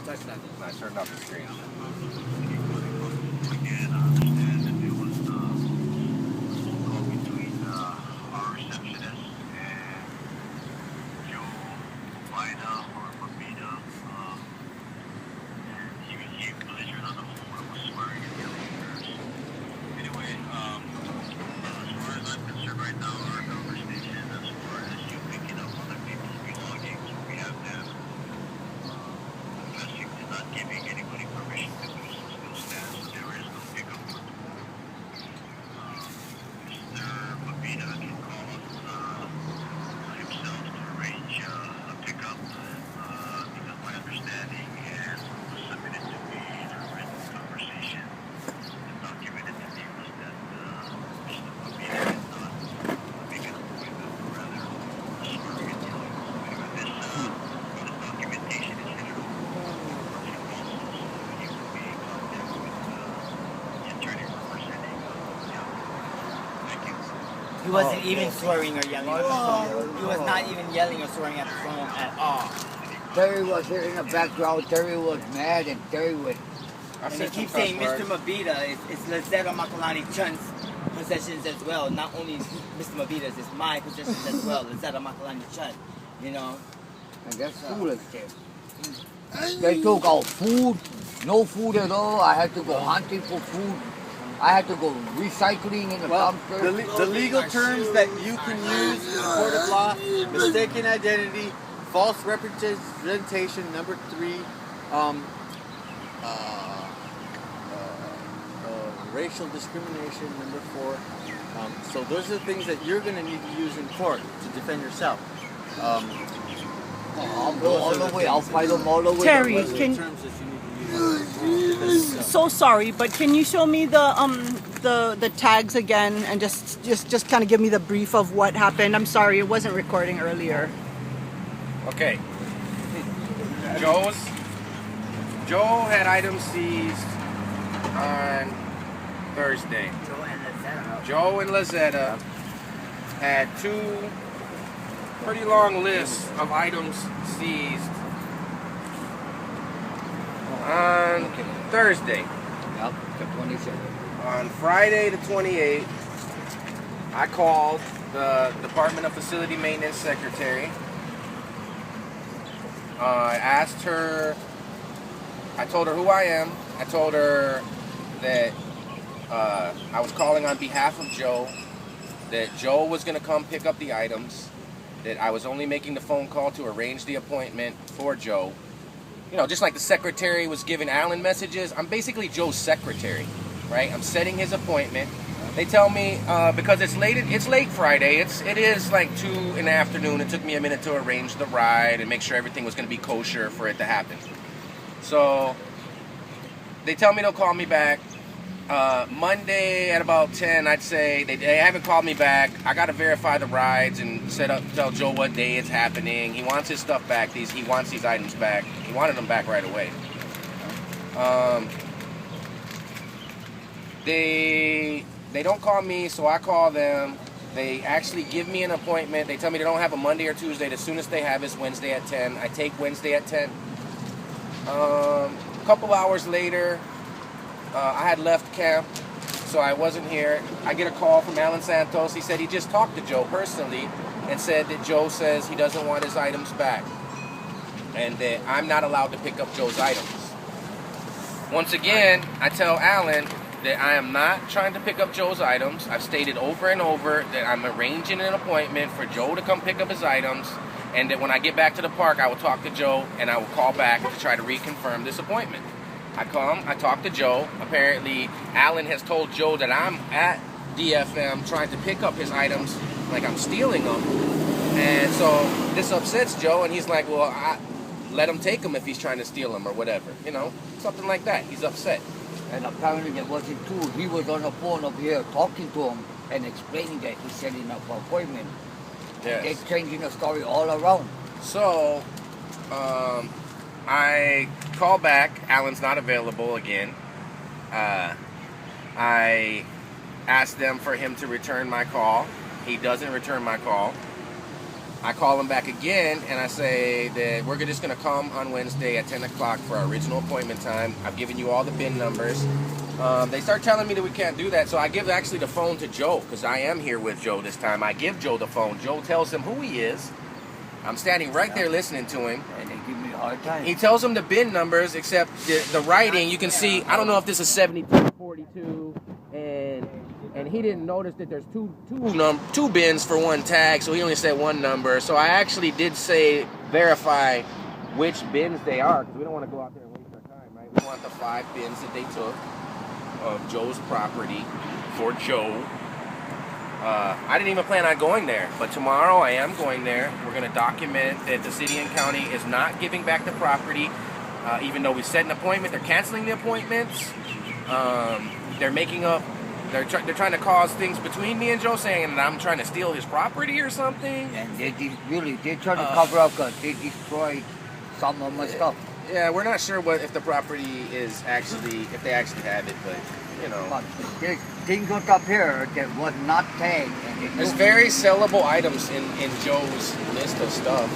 Touch nothing. I turned off the screen. Again, I understand that there was a call between our receptionist and Joe Bida or Babita. He became belligerent on the phone and was swearing and yelling at her. Anyway, as far as I'm concerned right now, our conversation as far as you picking up other people's belongings, we have them confessing to not giving anybody permission to do so still stands. So there is no pickup. Mr. Babita can call up himself to arrange a pickup because my understanding and what was submitted to me in a written conversation and documented to me was that Mr. Babita did not make an appointment, or rather swearing and yelling. Anyway, this documentation is headed over to him also, so he will be in contact with the attorney representing the applicant. Thank you. He wasn't even swearing or yelling at the phone. He was not even yelling or swearing at the phone at all. Terry was here in the background. Terry was mad, and Terry was. I And they said some keep saying cuss Mr. words. Mabita, it's Lizetta Makalani Chun's possessions as well. Not only Mr. Mabita's, it's my possessions as well. Lizetta Makalani Chun, you know. And that's foolish. They took our food, no food at all. I had to go hunting for food. I had to go recycling in the dumpster. The legal terms that you can use in the court of law: mistaken identity, false representation, number 3, racial discrimination, number 4. So those are the things that you're going to need to use in court to defend yourself. I'll go all the way. I'll fight them all the way. Terry, Those are the can terms that you need to use to defend yourself. so sorry, but can you show me the tags again and just kind of give me the brief of what happened? I'm sorry, it wasn't recording earlier. Okay. Joe had items seized on Thursday. Joe and Lizetta had 2 pretty long lists of items seized on Thursday. Yep, the 27th. On Friday the 28th, I called the Department of Facility Maintenance Secretary. I asked her, I told her who I am. I told her that I was calling on behalf of Joe, that Joe was going to come pick up the items, that I was only making the phone call to arrange the appointment for Joe. You know, just like the secretary was giving Alan messages, I'm basically Joe's secretary, right? I'm setting his appointment. They tell me, because it's late Friday, it is like 2 in the afternoon. It took me a minute to arrange the ride and make sure everything was going to be kosher for it to happen. So they tell me they'll call me back Monday at about 10. I'd say they haven't called me back. I got to verify the rides and tell Joe what day it's happening. He wants his stuff back. He wants these items back. He wanted them back right away. They don't call me, so I call them. They actually give me an appointment. They tell me they don't have a Monday or Tuesday. The soonest they have is Wednesday at 10. I take Wednesday at 10. A couple hours later, I had left camp, so I wasn't here. I get a call from Alan Santos. He said he just talked to Joe personally and said that Joe says he doesn't want his items back and that I'm not allowed to pick up Joe's items. Once again, I tell Alan that I am not trying to pick up Joe's items. I've stated over and over that I'm arranging an appointment for Joe to come pick up his items, and that when I get back to the park, I will talk to Joe and I will call back to try to reconfirm this appointment. I come, I talk to Joe. Apparently, Alan has told Joe that I'm at DFM trying to pick up his items like I'm stealing them. And so this upsets Joe, and he's like, well, let him take them if he's trying to steal them or whatever. You know, something like that. He's upset. And apparently it wasn't true. He was on the phone up here talking to him and explaining that he's setting up an appointment. Yes. They're changing the story all around. So, I call back. Alan's not available again. I asked them for him to return my call. He doesn't return my call. I call them back again and I say that we're just going to come on Wednesday at 10 o'clock for our original appointment time. I've given you all the bin numbers. They start telling me that we can't do that, so I give actually the phone to Joe, because I am here with Joe this time. I give Joe the phone. Joe tells him who he is. I'm standing right there listening to him. And they give me a hard time. He tells him the bin numbers, except the writing, you can see, I don't know if this is 7242, and he didn't notice that there's two bins for one tag, so he only said one number. So I actually did say verify which bins they are, because we don't want to go out there and waste our time, right? We want the 5 bins that they took of Joe's property for Joe. I didn't even plan on going there, but tomorrow I am going there. We're going to document that the city and county is not giving back the property, even though we set an appointment. They're canceling the appointments. They're making up. They're trying to cause things between me and Joe, saying that I'm trying to steal his property or something. And they try to cover up because they destroyed some of my stuff. Yeah, we're not sure if the property is actually, if they actually have it, but you know. But there's things up here that was not tagged. And There's very sellable items in Joe's list of stuff.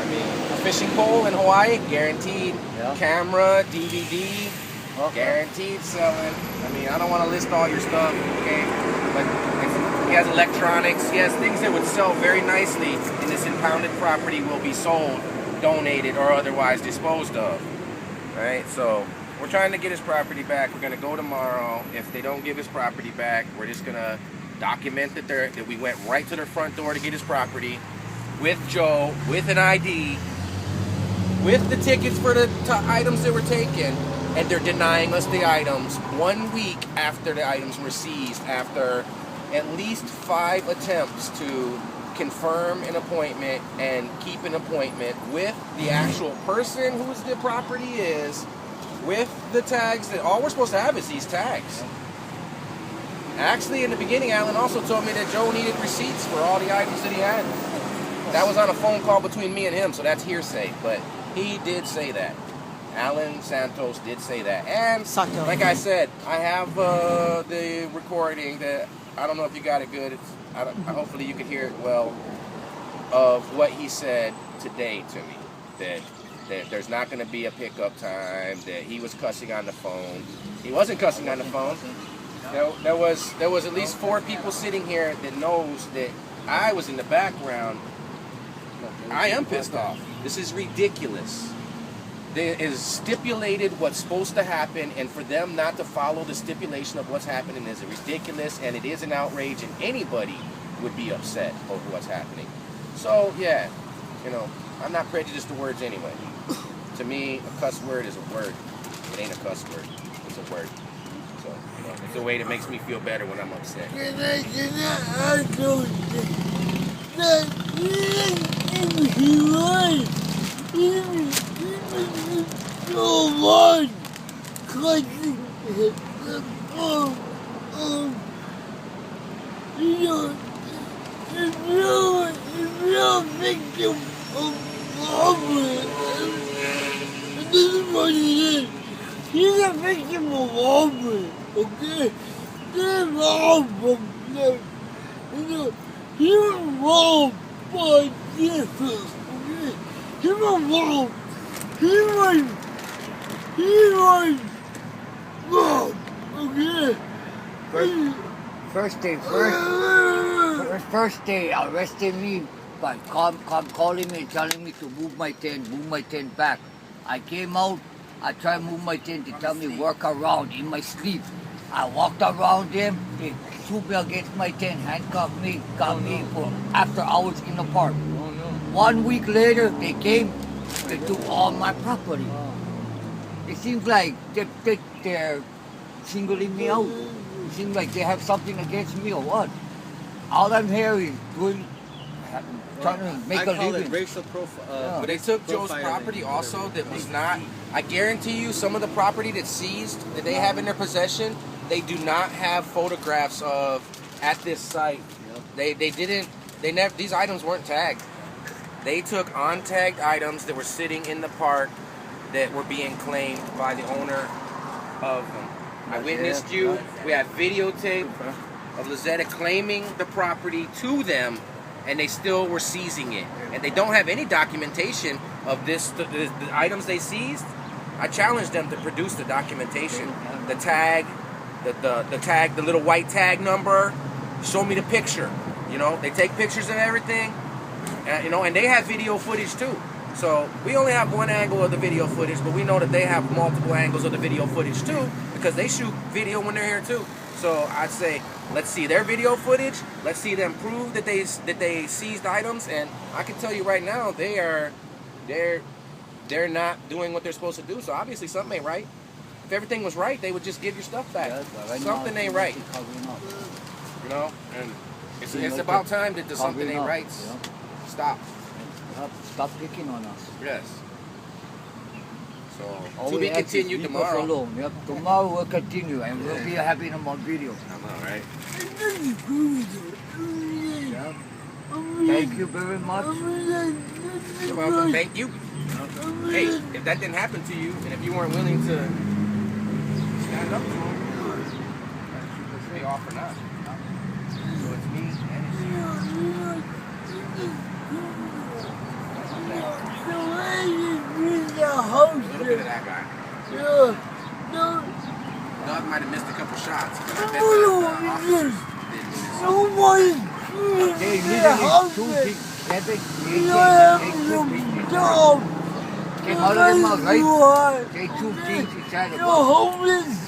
I mean, a fishing pole in Hawaii, guaranteed. Yeah. Camera, DVD, guaranteed selling. I mean, I don't want to list all your stuff, okay? But he has electronics. He has things that would sell very nicely, and this impounded property will be sold, donated, or otherwise disposed of. Right? So we're trying to get his property back. We're going to go tomorrow. If they don't give his property back, we're just going to document that we went right to their front door to get his property with Joe, with an ID, with the tickets for the items that were taken, and they're denying us the items 1 week after the items were seized, after at least 5 attempts to confirm an appointment and keep an appointment with the actual person whose the property is, with the tags. That all we're supposed to have is these tags. Actually, in the beginning, Alan also told me that Joe needed receipts for all the items that he had. That was on a phone call between me and him, so that's hearsay, but he did say that. Alan Santos did say that. And like I said, I have the recording that, I don't know if you got it good, hopefully you can hear it well, of what he said today to me. That there's not going to be a pickup time, that he was cussing on the phone. He wasn't cussing on the phone. There was at least 4 people sitting here that knows that I was in the background. I am pissed off. This is ridiculous. There is stipulated what's supposed to happen, and for them not to follow the stipulation of what's happening is ridiculous, and it is an outrage, and anybody would be upset over what's happening. So, yeah, you know, I'm not prejudiced to words anyway. To me, a cuss word is a word. It ain't a cuss word. It's a word. So, you know, it's a way that makes me feel better when I'm upset. He's a victim of robbery, okay? They're robbed from them. You know, he was robbed by different, okay? He was robbed. He was robbed, okay? First day arrested me by calling me and telling me to move my tent back. I came out, I tried to move my tent, they tell me work around in my sleep. I walked around them, they threw me against my tent, handcuffed me, got me for after hours in the park. 1 week later, they came, they took all my property. It seems like they're singling me out. It seems like they have something against me or what. All I'm here is trying to make a living. Racial profile. But they took Joe's property also that was not, I guarantee you some of the property that's seized, that they have in their possession, they do not have photographs of at this site. These items weren't tagged. They took untagged items that were sitting in the park that were being claimed by the owner of them. I witnessed you. We have videotape of Lizetta claiming the property to them, and they still were seizing it. And they don't have any documentation of this, the items they seized. I challenged them to produce the documentation, the tag, the tag, the little white tag number. Show me the picture. You know, they take pictures of everything. You know, and they have video footage too. So we only have one angle of the video footage, but we know that they have multiple angles of the video footage too, because they shoot video when they're here too. So I'd say, let's see their video footage. Let's see them prove that they seized items, and I can tell you right now, they're not doing what they're supposed to do. So obviously something ain't right. If everything was right, they would just give your stuff back. Something ain't right. You know, and it's about time that something ain't right. Stop. Stop picking on us. Yes. So, All to we be ask is continued leave us tomorrow. alone. Yep. Tomorrow we'll continue and we'll be having them on video. I know, right? Yep. Thank you very much. You're welcome. Thank you. Hey, if that didn't happen to you, and if you weren't willing to stand up to them, that's pay off or not. So it's me and it's you. Look at that guy. Doug might have missed a couple shots, but I bet the officers didn't miss. They literally two things. Kevin, came out of their mouth, right? Say two things inside the mouth. That's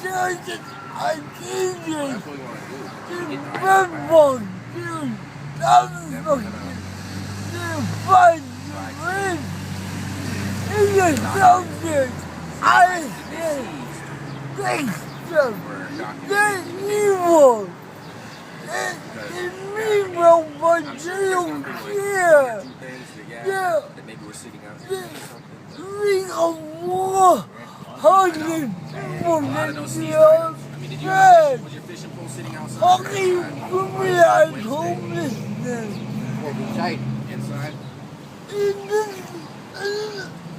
what we want to do. Get the that maybe we're sitting out here or something. A lot of those seized items. I mean, did you was your fishing pole sitting outside? Inside?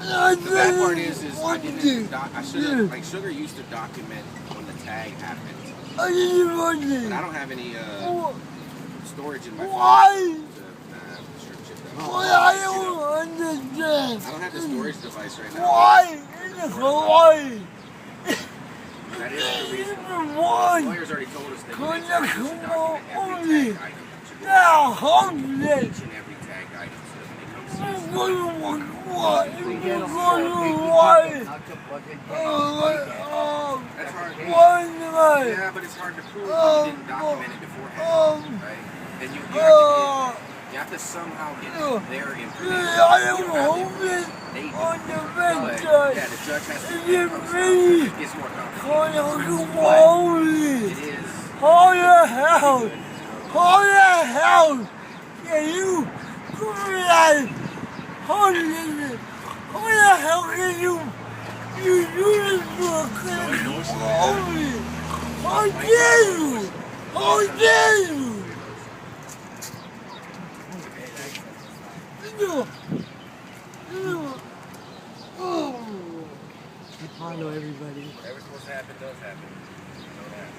The bad part is I didn't. I should have. Like Sugar used to document when the tag happened, but I don't have any storage in my phone. I don't have the storage device right now. That is the reason. The lawyers already told us that we need to document every tag item. Each and every tag item so that when they come That's hard. Yeah, but it's hard to prove if you didn't document it beforehand, right? Then you have to somehow get their information. They do. But, yeah, the judge has to get it gets more complicated. It is. Hold your hell! Can you come here? Hold the hell can you do this to a kid? How dare you? How dare you? Pono, everybody. Whatever's supposed to happen does happen. You know that.